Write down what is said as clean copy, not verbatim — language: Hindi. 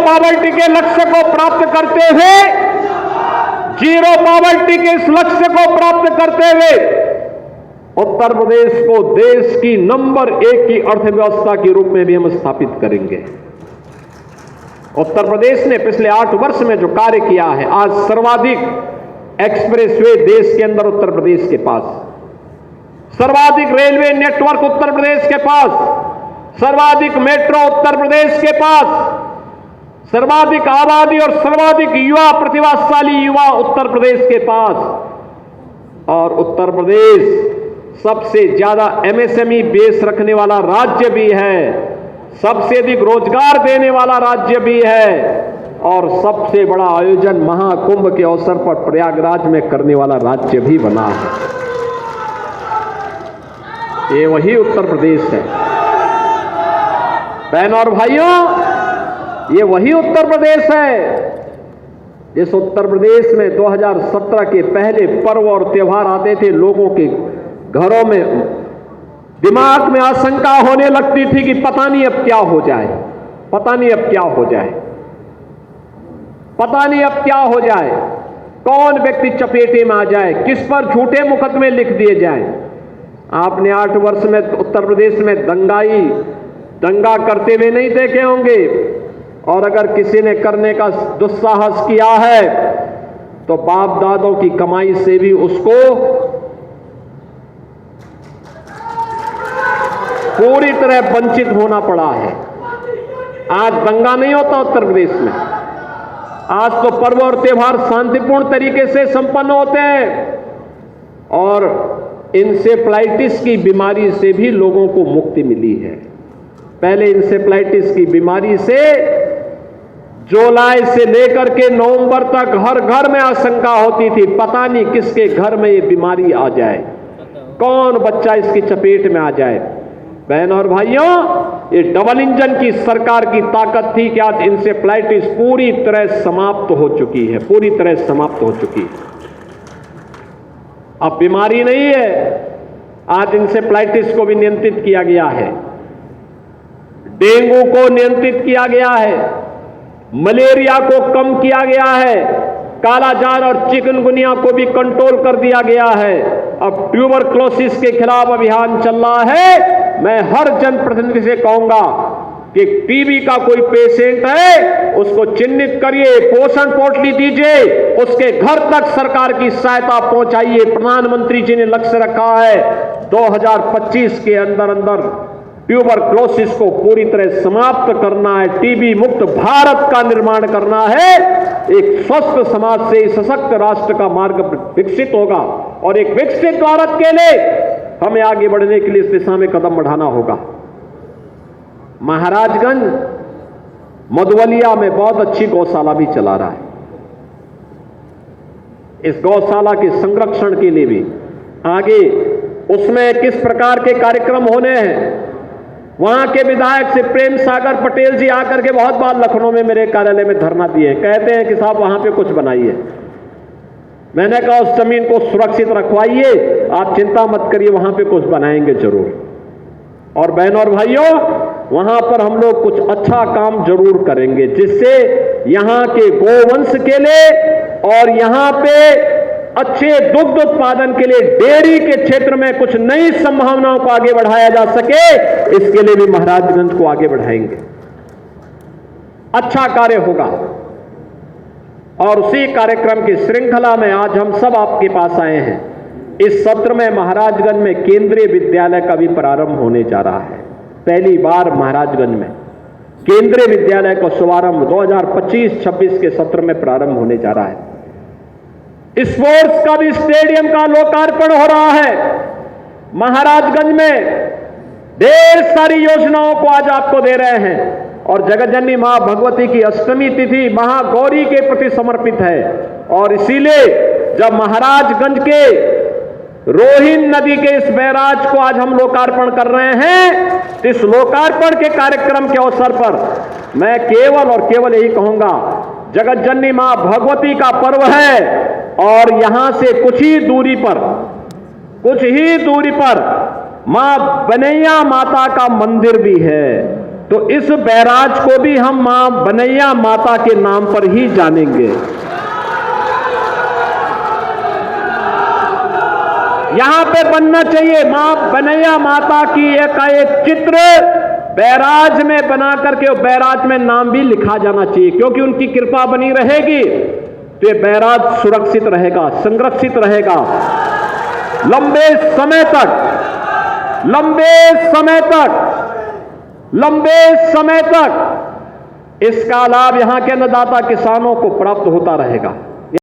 पॉवर्टी के लक्ष्य को प्राप्त करते हुए, जीरो पॉवर्टी के इस लक्ष्य को प्राप्त करते हुए उत्तर प्रदेश को देश की नंबर 1 की अर्थव्यवस्था के रूप में भी हम स्थापित करेंगे। उत्तर प्रदेश ने पिछले 8 वर्ष में जो कार्य किया है, आज सर्वाधिक एक्सप्रेसवे देश के अंदर उत्तर प्रदेश के पास, सर्वाधिक रेलवे नेटवर्क उत्तर प्रदेश के पास, सर्वाधिक मेट्रो उत्तर प्रदेश के पास, सर्वाधिक आबादी और सर्वाधिक युवा प्रतिभाशाली युवा उत्तर प्रदेश के पास, और उत्तर प्रदेश सबसे ज्यादा एमएसएमई बेस रखने वाला राज्य भी है, सबसे अधिक रोजगार देने वाला राज्य भी है, और सबसे बड़ा आयोजन महाकुंभ के अवसर पर प्रयागराज में करने वाला राज्य भी बना है। ये वही उत्तर प्रदेश है बहनों और भाइयों, ये वही उत्तर प्रदेश है जिस उत्तर प्रदेश में 2017 के पहले पर्व और त्योहार आते थे, लोगों के घरों में दिमाग में आशंका होने लगती थी कि पता नहीं अब क्या हो जाए, पता नहीं अब क्या हो जाए, पता नहीं अब क्या हो जाए, कौन व्यक्ति चपेटे में आ जाए, किस पर झूठे मुकदमे लिख दिए जाए। आपने 8 वर्ष में उत्तर प्रदेश में दंगा करते हुए नहीं देखे होंगे, और अगर किसी ने करने का दुस्साहस किया है तो बाप दादों की कमाई से भी उसको पूरी तरह वंचित होना पड़ा है। आज दंगा नहीं होता उत्तर प्रदेश में, आज तो पर्व और त्योहार शांतिपूर्ण तरीके से संपन्न होते हैं, और इंसेफ्लाइटिस की बीमारी से भी लोगों को मुक्ति मिली है। पहले इंसेफ्लाइटिस की बीमारी से जुलाई से लेकर के नवंबर तक हर घर में आशंका होती थी, पता नहीं किसके घर में ये बीमारी आ जाए, कौन बच्चा इसकी चपेट में आ जाए। बहनों और भाइयों, ये डबल इंजन की सरकार की ताकत थी कि आज इंसेफ्लाइटिस पूरी तरह समाप्त हो चुकी है, पूरी तरह समाप्त हो चुकी है। अब बीमारी नहीं है, आज इंसेफ्लाइटिस को भी नियंत्रित किया गया है, डेंगू को नियंत्रित किया गया है, मलेरिया को कम किया गया है, कालाजार और चिकनगुनिया को भी कंट्रोल कर दिया गया है। अब ट्यूबरक्लोसिस के खिलाफ अभियान चल रहा है। मैं हर जनप्रतिनिधि से कहूंगा कि टीबी का कोई पेशेंट है, उसको चिन्हित करिए, पोषण पोटली दीजिए, उसके घर तक सरकार की सहायता पहुंचाइए। प्रधानमंत्री जी ने लक्ष्य रखा है 2025 के अंदर अंदर ट्यूबरक्लोसिस को पूरी तरह समाप्त करना है, टीबी मुक्त भारत का निर्माण करना है। एक स्वस्थ समाज से सशक्त राष्ट्र का मार्ग विकसित होगा, और एक विकसित भारत के लिए हमें आगे बढ़ने के लिए इस दिशा में कदम बढ़ाना होगा। महाराजगंज मधुबलिया में बहुत अच्छी गौशाला भी चला रहा है। इस गौशाला के संरक्षण के लिए भी आगे उसमें किस प्रकार के कार्यक्रम होने हैं, वहां के विधायक से प्रेम सागर पटेल जी आकर के बहुत बार लखनऊ में मेरे कार्यालय में धरना दिए, कहते हैं कि साहब वहां पे कुछ बनाइए। मैंने कहा उस जमीन को सुरक्षित रखवाइए, आप चिंता मत करिए, वहां पे कुछ बनाएंगे जरूर। और बहनों और भाइयों, वहां पर हम लोग कुछ अच्छा काम जरूर करेंगे, जिससे यहां के गोवंश के लिए और यहां पे अच्छे दुग्ध उत्पादन के लिए डेयरी के क्षेत्र में कुछ नई संभावनाओं को आगे बढ़ाया जा सके, इसके लिए भी महाराजगंज को आगे बढ़ाएंगे। अच्छा कार्य होगा, और उसी कार्यक्रम की श्रृंखला में आज हम सब आपके पास आए हैं। इस सत्र में महाराजगंज में केंद्रीय विद्यालय का भी प्रारंभ होने जा रहा है। पहली बार महाराजगंज में केंद्रीय विद्यालय का शुभारंभ 2025-26 के सत्र में प्रारंभ होने जा रहा है। स्पोर्ट्स का भी स्टेडियम का लोकार्पण हो रहा है। महाराजगंज में ढेर सारी योजनाओं को आज आपको दे रहे हैं, और जगतजननी मां भगवती की अष्टमी तिथि महागौरी के प्रति समर्पित है, और इसीलिए जब महाराजगंज के रोहिन नदी के इस बैराज को आज हम लोकार्पण कर रहे हैं, तो इस लोकार्पण के कार्यक्रम के अवसर पर मैं केवल और केवल यही कहूंगा, जगतजननी मां भगवती का पर्व है, और यहां से कुछ ही दूरी पर मां बनैया माता का मंदिर भी है। तो इस बैराज को भी हम मां बनैया माता के नाम पर ही जानेंगे। यहां पे बनना चाहिए मां बनैया माता की एक चित्र बैराज में बना करके, और बैराज में नाम भी लिखा जाना चाहिए, क्योंकि उनकी कृपा बनी रहेगी तो ये बैराज सुरक्षित रहेगा, संरक्षित रहेगा लंबे समय तक इसका लाभ यहां के अन्नदाता किसानों को प्राप्त होता रहेगा।